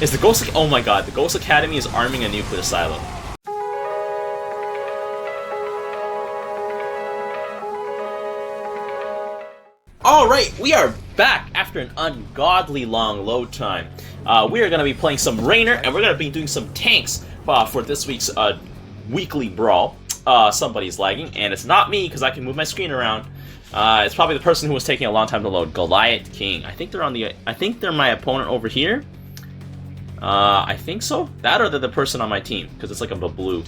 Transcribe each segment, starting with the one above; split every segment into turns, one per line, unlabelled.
Is the Ghost... Oh my god, the Ghost Academy is arming a nuclear silo. Alright, we are back after an ungodly long load time. We are going to be playing some Raynor, and we're going to be doing some tanks for this week's weekly Brawl. Somebody's lagging, and it's not me, because I can move my screen around. It's probably the person who was taking a long time to load. Goliath King. I think they're on the... I think they're my opponent over here. I think so. That or they're the person on my team, because it's like a blue.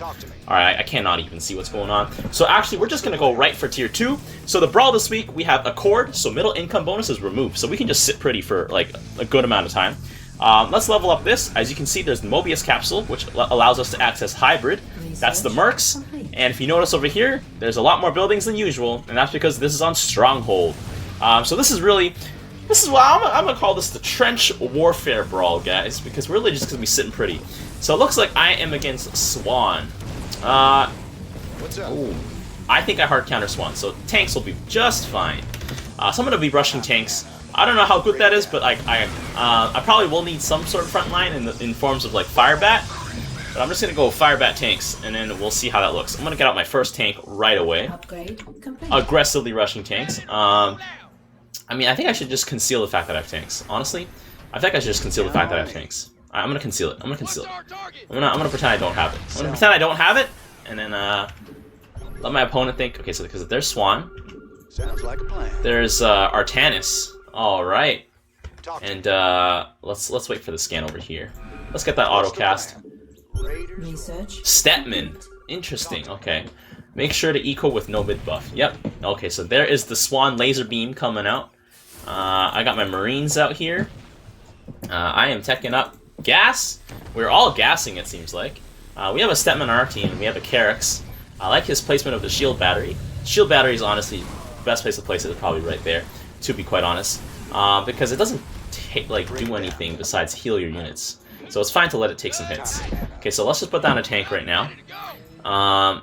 Alright, I cannot even see what's going on. So actually, we're just going to go right for tier 2. So the Brawl this week, we have Accord, so middle income bonus is removed. So we can just sit pretty for like a good amount of time. Let's level up this. As you can see, there's the Mobius Capsule, which allows us to access Hybrid. That's the Mercs. And if you notice over here, there's a lot more buildings than usual, and that's because this is on Stronghold. So this is really... This is why I'm gonna call this the Trench Warfare Brawl, guys, because we're really just gonna be sitting pretty. So it looks like I am against Swan.
What's up?
Ooh, I think I hard counter Swan, so tanks will be just fine. So I'm gonna be rushing tanks. I don't know how good that is, but I probably will need some sort of front line in forms of like Firebat. But I'm just gonna go Firebat tanks, and then we'll see how that looks. I'm gonna get out my first tank right away. Aggressively rushing tanks. I mean, I think I should just conceal the fact that I have tanks. Honestly, I think I should just conceal the fact that I have tanks. I'm gonna conceal it. I'm gonna conceal it. I'm gonna pretend I don't have it. I'm gonna pretend I don't have it, and then let my opponent think. Okay, so because there's Swan,
Sounds like a plan.
there's Artanis. All right, and let's wait for the scan over here. Let's get that auto cast.
Research.
Stepman. Interesting. Okay. Make sure to eco with no mid buff. Yep. Okay, so there is the Swan laser beam coming out. I got my Marines out here. I am teching up gas. We're all gassing, it seems like. We have a Stepman on our team. We have a Carix. I like his placement of the shield battery. Shield battery is honestly the best place to place it is probably right there, to be quite honest. Because it doesn't do anything besides heal your units. So it's fine to let it take some hits. Okay, so let's just put down a tank right now.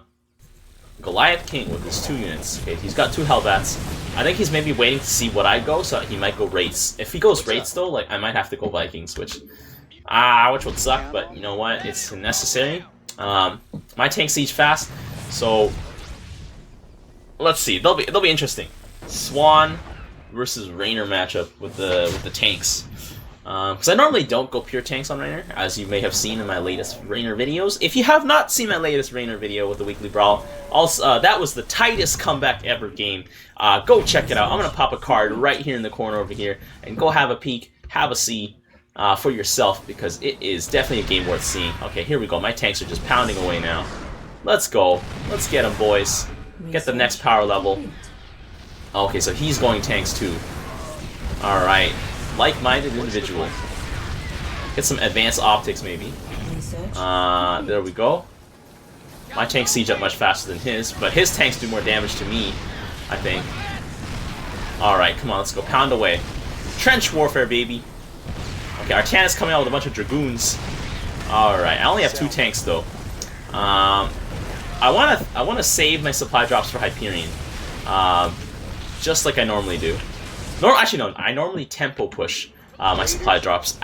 Goliath King with his 2 units. Okay, he's got 2 Hellbats. I think he's maybe waiting to see what I go, so he might go Wraiths. If he goes Wraiths, though, like I might have to go Vikings, which would suck, but you know what? It's necessary. My tank siege fast, so let's see. They'll be interesting. Swan versus Raynor matchup with the tanks. Because I normally don't go pure tanks on Raynor, as you may have seen in my latest Raynor videos. If you have not seen my latest Raynor video with the weekly Brawl, also that was the tightest comeback ever game. Go check it out. I'm gonna pop a card right here in the corner over here, and go have a peek, have a see for yourself, because it is definitely a game worth seeing. Okay, here we go. My tanks are just pounding away now. Let's go. Let's get them, boys. Get the next power level. Okay, so he's going tanks too. All right. Like-minded individual. Get some advanced optics, maybe. There we go. My tanks siege up much faster than his, but his tanks do more damage to me, I think. Alright, come on, let's go. Pound away. Trench warfare, baby. Okay, Artanis coming out with a bunch of Dragoons. Alright, I only have 2 tanks, though. I wanna save my supply drops for Hyperion. Just like I normally do. Actually, no, I normally tempo push my supply drops.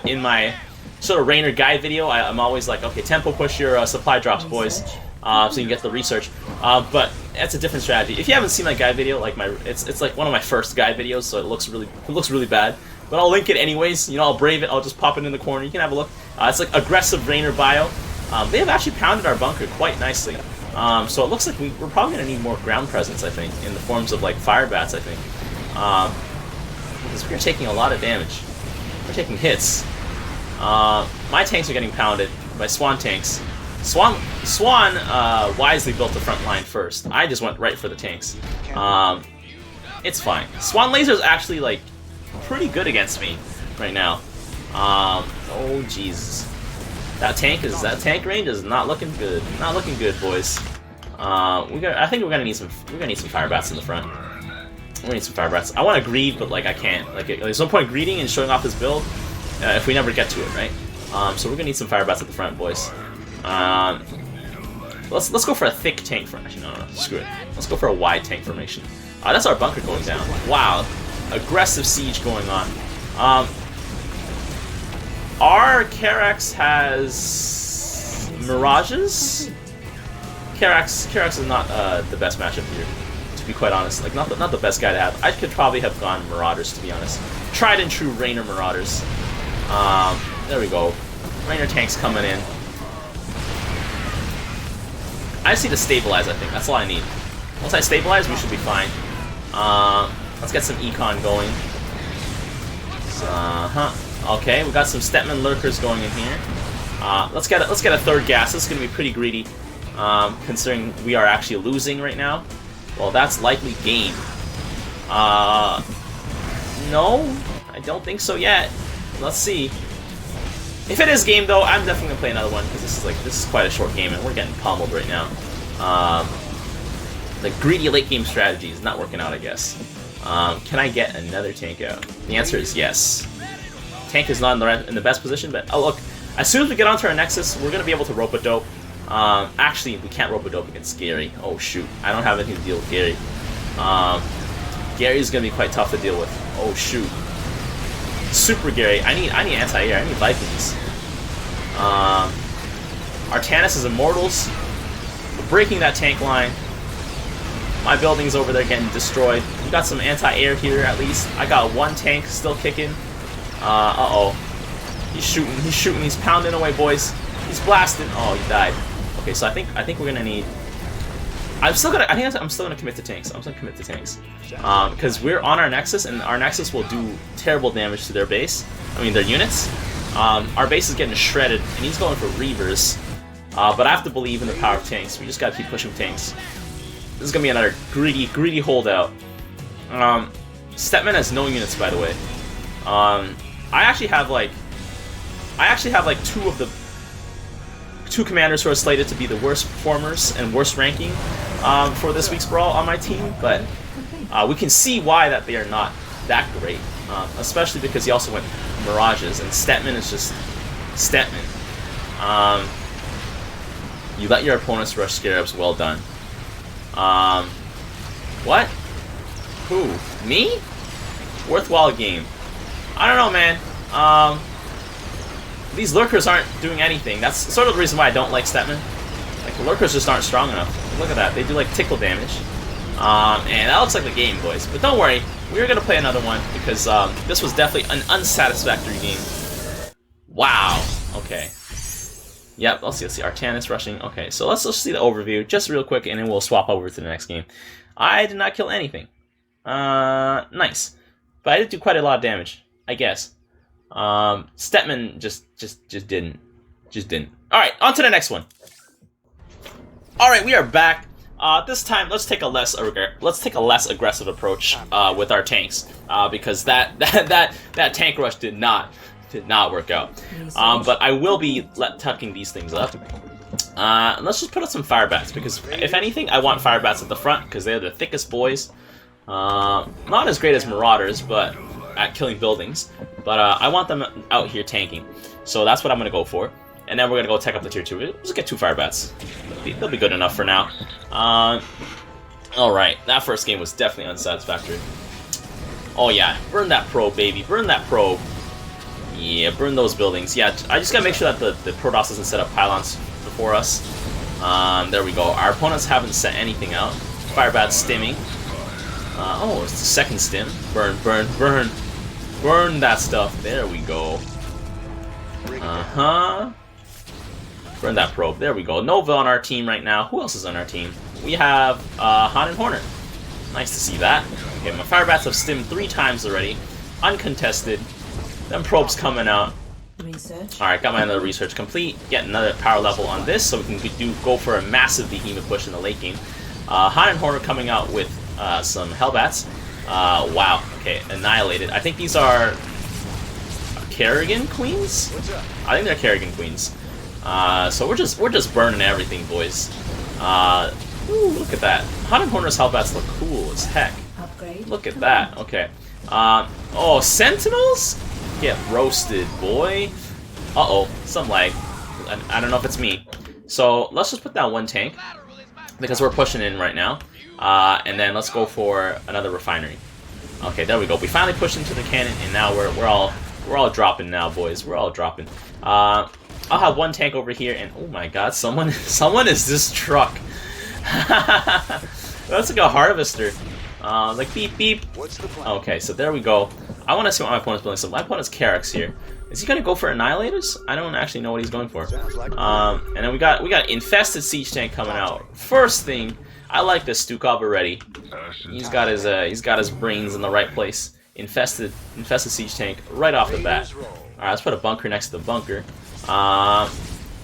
In my sort of Raynor guide video, I'm always like, okay, tempo push your supply drops, boys, so you can get the research. But that's a different strategy. If you haven't seen my guide video, like it's like one of my first guide videos, so it looks really bad. But I'll link it anyways. You know, I'll brave it. I'll just pop it in the corner. You can have a look. It's like aggressive Raynor bio. They have actually pounded our bunker quite nicely. So it looks like we're probably gonna need more ground presence, I think, in the forms of like Firebats, I think. Because we're taking a lot of damage. We're taking hits. My tanks are getting pounded by Swan tanks. Swan wisely built the front line first. I just went right for the tanks. It's fine. Swan laser is actually like pretty good against me right now. Oh Jesus, that tank range is not looking good. Not looking good, boys. I think we're gonna need some Firebats in the front. We need some Firebats. I want to greed, but like I can't. Like there's no point greeting and showing off this build if we never get to it, right? So we're gonna need some Firebats at the front, boys. Let's go for a thick tank formation. No, screw it. Let's go for a wide tank formation. That's our bunker going down. Wow, aggressive siege going on. Our Karax has Mirages. Karax is not the best matchup here, to be quite honest. Like, not the best guy to have. I could probably have gone Marauders, to be honest. Tried and true Raynor Marauders. There we go. Raynor tanks coming in. I just need to stabilize, I think. That's all I need. Once I stabilize, we should be fine. Let's get some econ going. Okay, we got some Stetman lurkers going in here. Let's get a third gas. This is gonna be pretty greedy, considering we are actually losing right now. Well, that's likely game. No, I don't think so yet. Let's see. If it is game though, I'm definitely gonna play another one because this is quite a short game and we're getting pummeled right now. The greedy late game strategy is not working out, I guess. Can I get another tank out? The answer is yes. Tank is not in the best position, but oh look, as soon as we get onto our Nexus, we're gonna be able to rope-a-dope. Actually, we can't rope-a-dope against Gary. Oh shoot, I don't have anything to deal with Gary. Gary's gonna be quite tough to deal with. Oh shoot. Super Gary. I need anti-air. I need Vikings. Artanis is Immortals. We're breaking that tank line. My building's over there getting destroyed. We got some anti-air here at least. I got one tank still kicking. Uh-oh. He's shooting, he's pounding away, boys. He's blasting. Oh, he died. Okay, so I think we're gonna need. I'm still gonna commit to tanks. I'm just gonna commit to tanks. Because we're on our Nexus, and our Nexus will do terrible damage to their base. I mean, their units. Our base is getting shredded, and he's going for Reavers. But I have to believe in the power of tanks. We just gotta keep pushing tanks. This is gonna be another greedy holdout. Stetman has no units, by the way. I actually have like two commanders who are slated to be the worst performers and worst ranking for this week's Brawl on my team, but we can see why that they are not that great, especially because he also went Mirages, and Stetman is just Stetman. You let your opponents rush Scarabs, well done. What? Who? Me? Worthwhile game. I don't know, man. These lurkers aren't doing anything. That's sort of the reason why I don't like Stetman. Like, the lurkers just aren't strong enough. Look at that. They do, like, tickle damage. And that looks like the game, boys. But don't worry. We're going to play another one because this was definitely an unsatisfactory game. Wow. Okay. Yep, let's see. Artanis rushing. Okay, so let's see the overview just real quick, and then we'll swap over to the next game. I did not kill anything. Nice. But I did do quite a lot of damage, I guess. Stetman just didn't. Alright, on to the next one. Alright, we are back. This time, let's take a less aggressive approach with our tanks, because that tank rush did not work out. But I will be tucking these things up. Let's just put up some fire bats, because if anything, I want fire bats at the front because they're the thickest boys. Not as great as Marauders, but at killing buildings. But I want them out here tanking, so that's what I'm gonna go for. And then we're gonna go tech up the tier 2. We'll just get 2 fire bats. They'll be good enough for now. Alright, that first game was definitely unsatisfactory. Oh yeah, burn that probe, baby. Burn that probe. Yeah, burn those buildings. Yeah, I just gotta make sure that the Protoss doesn't set up pylons before us. There we go. Our opponents haven't set anything out. Fire bats stimming. Oh, it's the second stim. Burn, burn, burn. Burn that stuff. There we go. Burn that probe. There we go. Nova on our team right now. Who else is on our team? We have Han and Horner. Nice to see that. Okay, my fire bats have stimmed 3 times already. Uncontested. Them probes coming out. Alright, got my another research complete. Get another power level on this so we can go for a massive behemoth push in the late game. Han and Horner coming out with some Hellbats. Wow. Okay, annihilated. I think these are Kerrigan Queens? I think they're Kerrigan Queens. So we're just burning everything, boys. Ooh, look at that. Han and Horner's Hellbats look cool as heck. Look at that. Okay. Oh, Sentinels? Get roasted, boy. Uh-oh, some lag. I don't know if it's me. So let's just put down 1 tank because we're pushing in right now. And then let's go for another refinery. Okay, there we go. We finally pushed into the cannon, and now we're all We're all dropping now, boys. We're all dropping. I'll have one tank over here, and oh my god, someone is this truck. That's like a harvester. Like beep beep.
What's the plan?
Okay, so there we go. I want to see what my opponent's building. So my opponent's Carrick's here. Is he gonna go for Annihilators? I don't actually know what he's going for. And then we got infested siege tank coming out. First thing, I like this Stukov already. He's got his brains in the right place. Infested siege tank right off the bat. All right, let's put a bunker next to the bunker.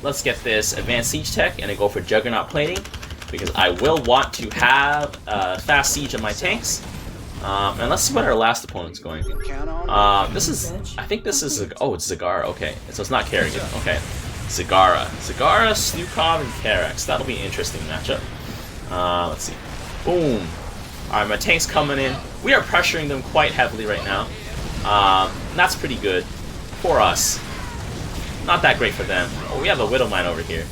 Let's get this advanced siege tech and then go for Juggernaut plating because I will want to have fast siege on my tanks. And let's see what our last opponent's going. This is, I think this is, oh, it's Zagara. Okay, so it's not Kerrigan. Okay, Zagara, Stukov, and Carrick. That'll be an interesting matchup. Let's see. Boom. Alright, my tank's coming in. We are pressuring them quite heavily right now. That's pretty good for us. Not that great for them. Oh, we have a Widow Mine over here.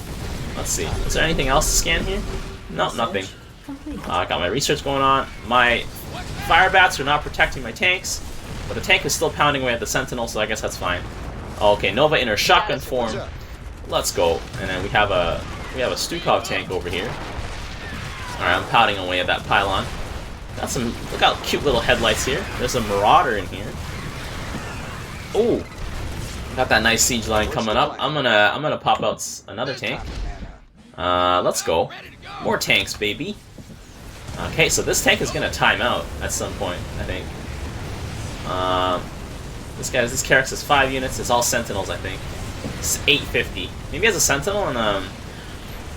Let's see. Is there anything else to scan here? Nope, nothing. I got my research going on. My fire bats are not protecting my tanks, but the tank is still pounding away at the Sentinel, so I guess that's fine. Okay, Nova in her shotgun form. Let's go. And then we have a Stukov tank over here. Alright, I'm pounding away at that pylon. Got some, look how cute little headlights here. There's a Marauder in here. Oh, got that nice siege line coming up. I'm gonna pop out another tank. Let's go. More tanks, baby. Okay, so this tank is gonna time out at some point, I think. This Carrick is 5 units. It's all Sentinels, I think. It's 850. Maybe he has a Sentinel and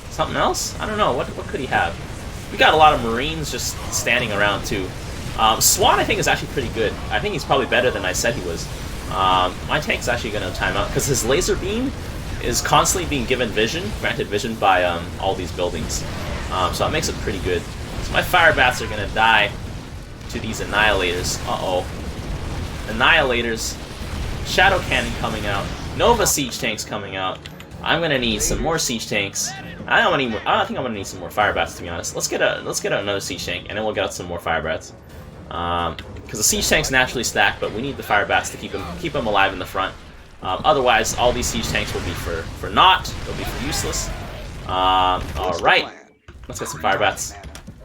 something else. I don't know. What could he have? We got a lot of Marines just standing around too. Swan, I think, is actually pretty good. I think he's probably better than I said he was. My tank's actually gonna time out because his laser beam is constantly being given vision, granted vision by all these buildings. So that makes it pretty good. So my fire bats are gonna die to these Annihilators. Uh-oh. Annihilators. Shadow Cannon coming out. Nova Siege Tanks coming out. I'm gonna need some more Siege Tanks. I don't think I'm gonna need some more fire bats, to be honest. Let's get another Siege Tank, and then we'll get out some more fire bats. Because the Siege Tanks naturally stack, but we need the fire bats to keep them alive in the front. Otherwise, all these Siege Tanks will be for naught. They'll be for useless. Alright. Let's get some fire bats.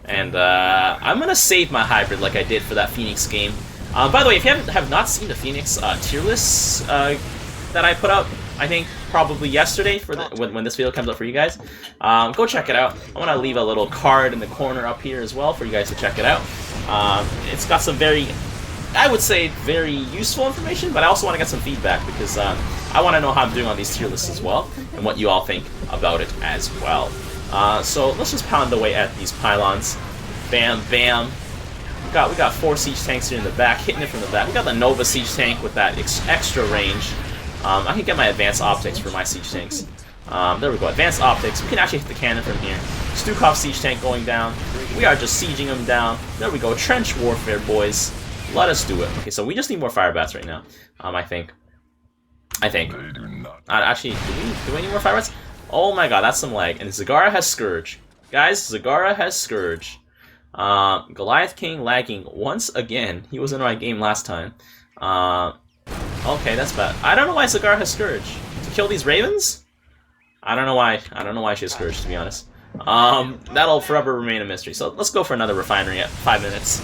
And I'm gonna save my hybrid like I did for that Phoenix game. By the way, if you have not seen the Phoenix tier list that I put up, I think probably yesterday for when this video comes up for you guys, go check it out. I want to leave a little card in the corner up here as well for you guys to check it out. It's got some I would say very useful information, but I also want to get some feedback because I want to know how I'm doing on these tier lists as well and what you all think about it as well. So let's just pound away at these pylons. Bam, bam. We got 4 siege tanks here in the back, hitting it from the back. We got the Nova siege tank with that extra range. I can get my advanced optics for my siege tanks. There we go, advanced optics. We can actually hit the cannon from here. Stukov siege tank going down. We are just sieging them down. There we go, trench warfare, boys. Let us do it. Okay, so we just need more fire bats right now. I think. Actually, do we need more fire bats? Oh my god, that's some lag. And Zagara has Scourge. Guys, Zagara has Scourge. Goliath King lagging once again. He was in my game last time. Okay, that's bad. I don't know why Zagara has Scourge. To kill these ravens? I don't know why she has Scourge, to be honest. That'll forever remain a mystery. So let's go for another refinery at 5 minutes.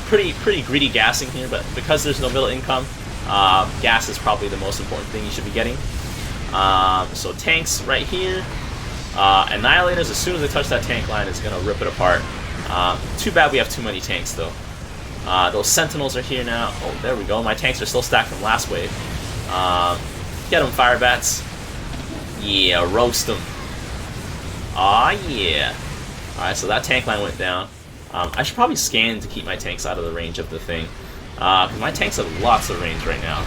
Pretty greedy gassing here, but because there's no middle income, gas is probably the most important thing you should be getting. So tanks right here. Annihilators, as soon as they touch that tank line, is gonna rip it apart. Too bad we have too many tanks though. Those Sentinels are here now. Oh, there we go. My tanks are still stacked from last wave. Get them, fire bats. Yeah, roast them. Aw, yeah. Alright, so that tank line went down. I should probably scan to keep my tanks out of the range of the thing. Because my tanks have lots of range right now.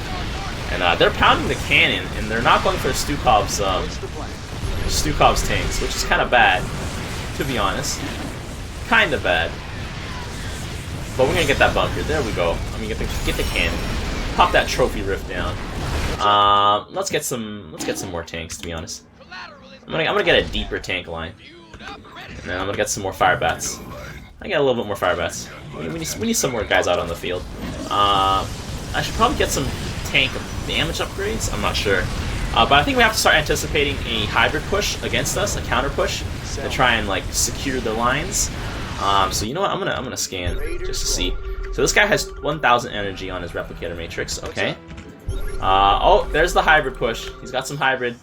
And they're pounding the cannon, and they're not going for Stukov's tanks, which is kind of bad, to be honest. Kind of bad. But we're gonna get that bunker. There we go. I mean, get the cannon. Pop that trophy rift down. Let's get some more tanks. To be honest, I'm gonna get a deeper tank line, and then I'm gonna get some more fire bats. I got a little bit more fire bats. We need some more guys out on the field. I should probably get some tank damage upgrades? I'm not sure. But I think we have to start anticipating a hybrid push against us, a counter push, to try and like secure the lines. So you know what? I'm gonna scan just to see. So this guy has 1,000 energy on his replicator matrix. Okay. Oh, there's the hybrid push. He's got some hybrid.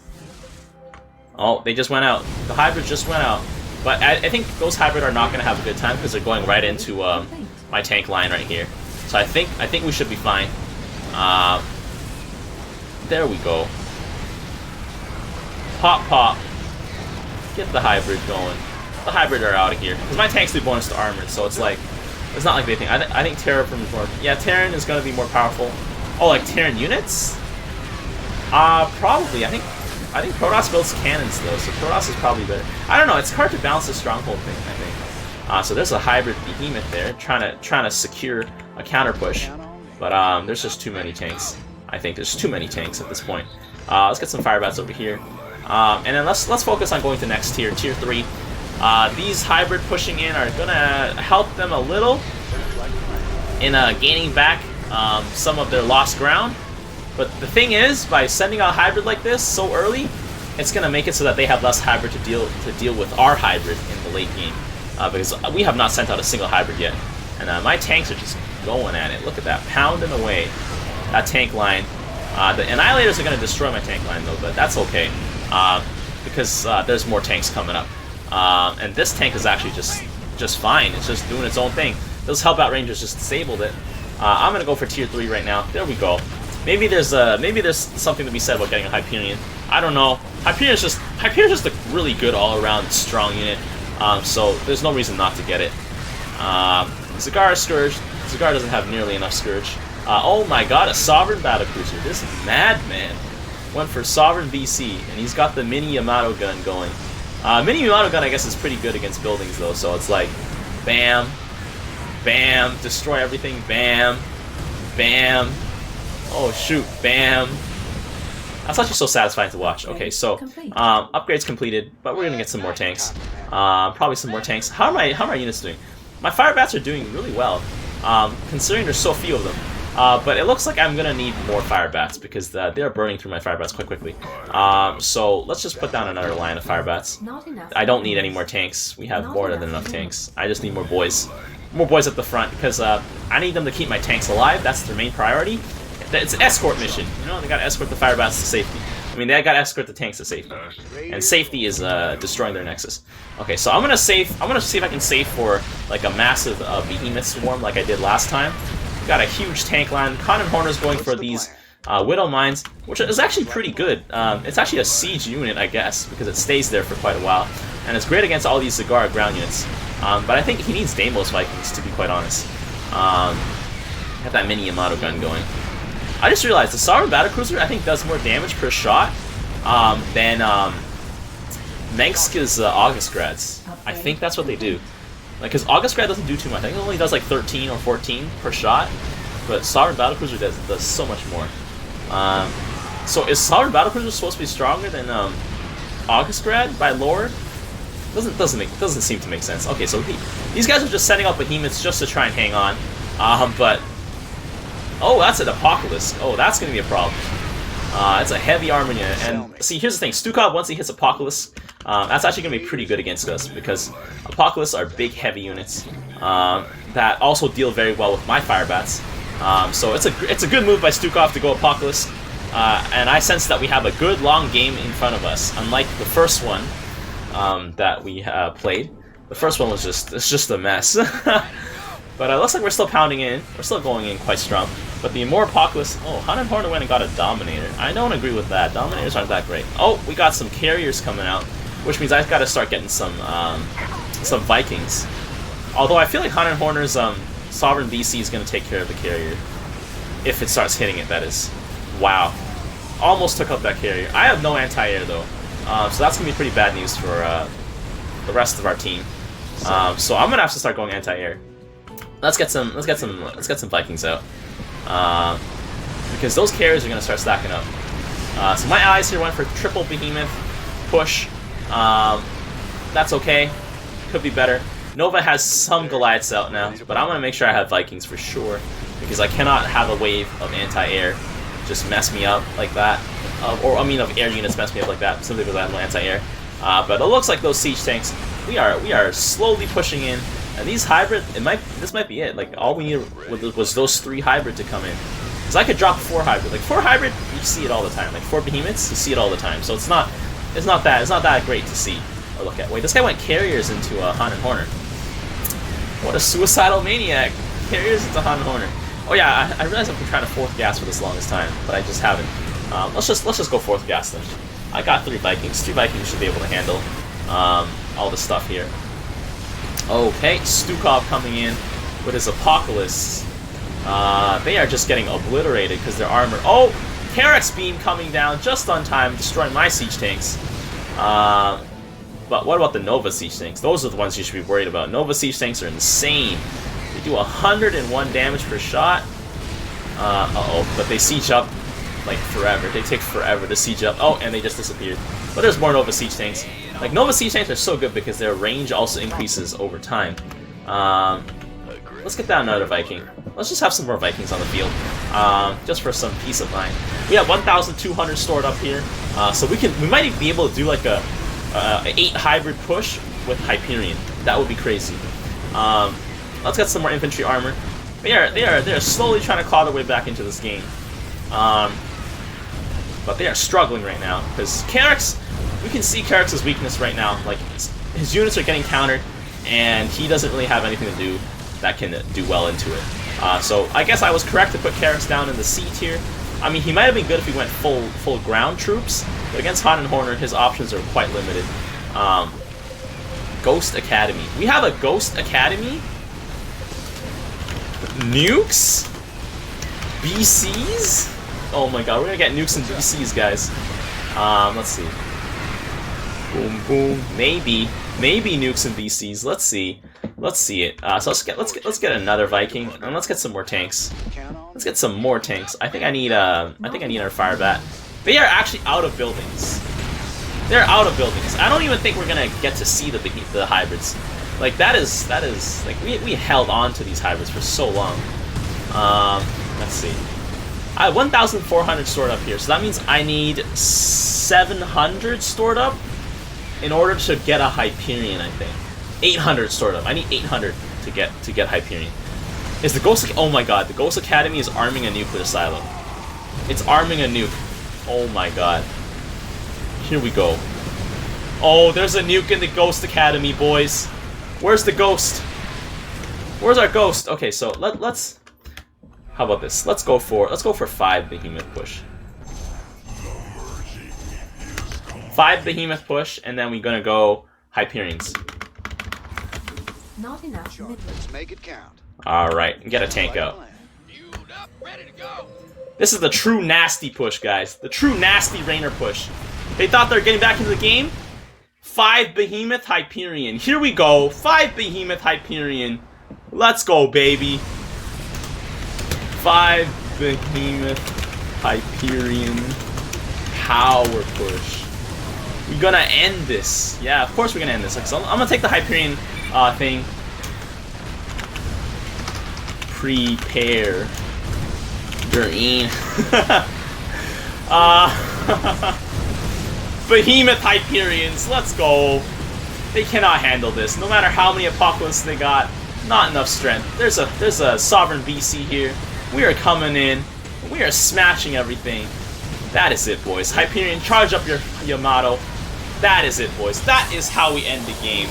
Oh, they just went out. The hybrid just went out. But I think those hybrid are not gonna have a good time because they're going right into my tank line right here. So I think we should be fine. There we go. Pop, pop. Get the hybrid going. The hybrid are out of here. Because my tanks do bonus to armor, so it's like... It's not like they think... I think Terra from more... Yeah, Terran is going to be more powerful. Oh, like Terran units? Probably. I think Protoss builds cannons, though, so Protoss is probably better. I don't know. It's hard to balance the Stronghold thing, I think. So there's a hybrid behemoth there, trying to secure a counter push. But there's just too many tanks. I think there's too many tanks at this point. Let's get some fire bats over here. And then let's focus on going to next tier, tier 3. These hybrid pushing in are gonna help them a little in gaining back some of their lost ground. But the thing is, by sending out hybrid like this so early, it's gonna make it so that they have less hybrid to deal with our hybrid in the late game, because we have not sent out a single hybrid yet. And my tanks are just going at it. Look at that, pounding away that tank line. The Annihilators are gonna destroy my tank line though, but that's okay. Because there's more tanks coming up. And this tank is actually just fine. It's just doing its own thing. Those Help Out Rangers just disabled it. I'm gonna go for tier 3 right now. There we go. Maybe there's something to be said about getting a Hyperion. I don't know. Hyperion's just a really good all-around strong unit. So there's no reason not to get it. Zagara Scourge. Zagara doesn't have nearly enough Scourge. Oh my god, a Sovereign Battlecruiser. This madman went for Sovereign BC, and he's got the Mini Yamato gun going. Mini Yamato gun, I guess, is pretty good against buildings, though, so it's like, bam, bam, destroy everything, bam, bam, oh shoot, bam. That's actually so satisfying to watch. Okay, so, upgrades completed, but we're gonna get some more tanks. Probably some more tanks. How are my units doing? My fire bats are doing really well, considering there's so few of them. But it looks like I'm gonna need more fire bats because they're burning through my fire bats quite quickly. So let's just put down another line of fire bats. I don't need any more tanks. We have more than enough tanks. I just need more boys. More boys at the front because I need them to keep my tanks alive. That's their main priority. It's an escort mission. You know, they gotta escort the fire bats to safety. I mean, they gotta escort the tanks to safety. And safety is destroying their nexus. Okay, so I'm gonna see if I can save for like a massive behemoth swarm like I did last time. We got a huge tank line. Cannon Horner's going for these Widow Mines, which is actually pretty good. It's actually a siege unit, I guess, because it stays there for quite a while. And it's great against all these Zagara ground units. But I think he needs Deimos Vikings, to be quite honest. Got that Mini Yamato gun going. I just realized the Sovereign Battlecruiser, I think, does more damage per shot than Mengska's Augustgrads. I think that's what they do. Like, because Augustgrad doesn't do too much. I think it only does like 13 or 14 per shot, but Sovereign Battlecruiser does so much more. So is Sovereign Battlecruiser supposed to be stronger than Augustgrad by lore? Doesn't seem to make sense. Okay, so these guys are just setting up behemoths just to try and hang on. But oh, that's an Apocalypse. Oh, that's gonna be a problem. It's a heavy armor unit, and see, here's the thing: Stukov, once he hits Apocalypse, that's actually gonna be pretty good against us because Apocalypse are big, heavy units that also deal very well with my fire bats. So it's a good move by Stukov to go Apocalypse, and I sense that we have a good long game in front of us. Unlike the first one that we played, the first one was just a mess. But it looks like we're still pounding in. We're still going in quite strong. But the more Apocalypse... Oh, Hanan Horner went and got a Dominator. I don't agree with that. Dominators aren't that great. Oh, we got some carriers coming out, which means I've got to start getting some Vikings. Although I feel like Hanan Horner's Sovereign BC is going to take care of the carrier. If it starts hitting it, that is. Wow. Almost took up that carrier. I have no anti-air, though. So that's going to be pretty bad news for the rest of our team. So I'm going to have to start going anti-air. Let's get some Vikings out, because those carriers are gonna start stacking up. So my allies here went for triple behemoth push. That's okay. Could be better. Nova has some Goliaths out now, but I'm gonna make sure I have Vikings for sure because I cannot have a wave of anti-air just mess me up like that. Or I mean, of air units mess me up like that, simply because I have no anti-air. But it looks like those siege tanks, we are slowly pushing in. And these hybrid, this might be it. Like, all we needed was those 3 hybrid to come in. Because I could drop 4 hybrid. Like, 4 hybrid, you see it all the time. Like, 4 behemoths, you see it all the time. So it's not that great to see or look at. Wait, this guy went carriers into Han and Horner. What a suicidal maniac! Carriers into Han and Horner. Oh yeah, I realize I've been trying to 4th gas for the longest time, but I just haven't. Let's just go 4th gas then. I got 3 Vikings. 3 Vikings should be able to handle all this stuff here. Okay, Stukov coming in with his Apocalypse. They are just getting obliterated because their armor. Oh, Karak's beam coming down just on time, destroying my siege tanks. But what about the Nova siege tanks? Those are the ones you should be worried about. Nova siege tanks are insane. They do 101 damage per shot. But they siege up like forever. They take forever to siege up. Oh, and they just disappeared. But there's more Nova siege tanks. Like, Nova siege tanks are so good because their range also increases over time. Let's get down another Viking. Let's just have some more Vikings on the field, just for some peace of mind. We have 1,200 stored up here, so we might be able to do like a 8 hybrid push with Hyperion. That would be crazy. Let's get some more infantry armor. They are slowly trying to claw their way back into this game, but they are struggling right now because Karak's. We can see Karak's weakness right now. Like, his units are getting countered, and he doesn't really have anything to do that can do well into it. So I guess I was correct to put Karak's down in the C tier. I mean, he might have been good if he went full ground troops, but against Han and Horner, his options are quite limited. Ghost Academy. We have a Ghost Academy? Nukes? BCs? Oh my god, we're gonna get nukes and BCs, guys. Let's see. Boom, boom. Maybe nukes and BCs. Let's see. Let's see it. So let's get another Viking, and let's get some more tanks. Let's get some more tanks. I think I need our Firebat. They are actually out of buildings. They're out of buildings. I don't even think we're gonna get to see the hybrids. Like, that is like we held on to these hybrids for so long. Let's see. I have 1,400 stored up here, so that means I need 700 stored up in order to get a Hyperion, I think. 800 stored up. I need 800 to get Hyperion. Is the Ghost? Oh my god, the Ghost Academy is arming a nuclear silo. It's arming a nuke. Oh my god. Here we go. Oh, there's a nuke in the Ghost Academy, boys. Where's the ghost? Where's our ghost? Okay, so let's. How about this? Let's go for 5 behemoth push. 5 behemoth push, and then we're gonna go Hyperions.
Not enough.
Let's make it count.
All right, get a tank out. This is the true nasty push, guys. The true nasty Raynor push. They thought they were getting back into the game. 5 behemoth Hyperion. Here we go. 5 behemoth Hyperion. Let's go, baby. 5 behemoth Hyperion power push. We're gonna end this. Yeah, of course we're gonna end this. So I'm gonna take the Hyperion thing. Prepare. Green. Behemoth Hyperions, let's go. They cannot handle this. No matter how many Apocalypse they got, not enough strength. There's a Sovereign BC here. We are coming in. We are smashing everything. That is it, boys. Hyperion, charge up your Yamato. That is it, boys. That is how we end the game.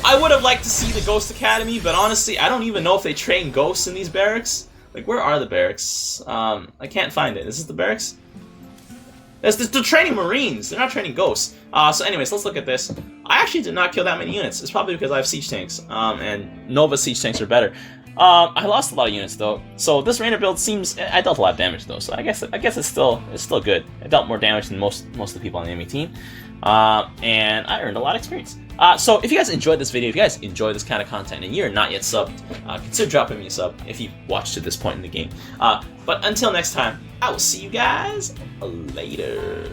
I would have liked to see the Ghost Academy, but honestly, I don't even know if they train ghosts in these barracks. Like, where are the barracks? I can't find it. Is this the barracks? They're training Marines. They're not training ghosts. So anyways, let's look at this. I actually did not kill that many units. It's probably because I have siege tanks. And Nova siege tanks are better. I lost a lot of units though. So this Raynor build seems I dealt a lot of damage though. So I guess it's still good. I dealt more damage than most of the people on the enemy team. And I earned a lot of experience. So if you guys enjoyed this video, if you guys enjoy this kind of content and you're not yet subbed, consider dropping me a sub if you've watched to this point in the game. But until next time, I will see you guys later.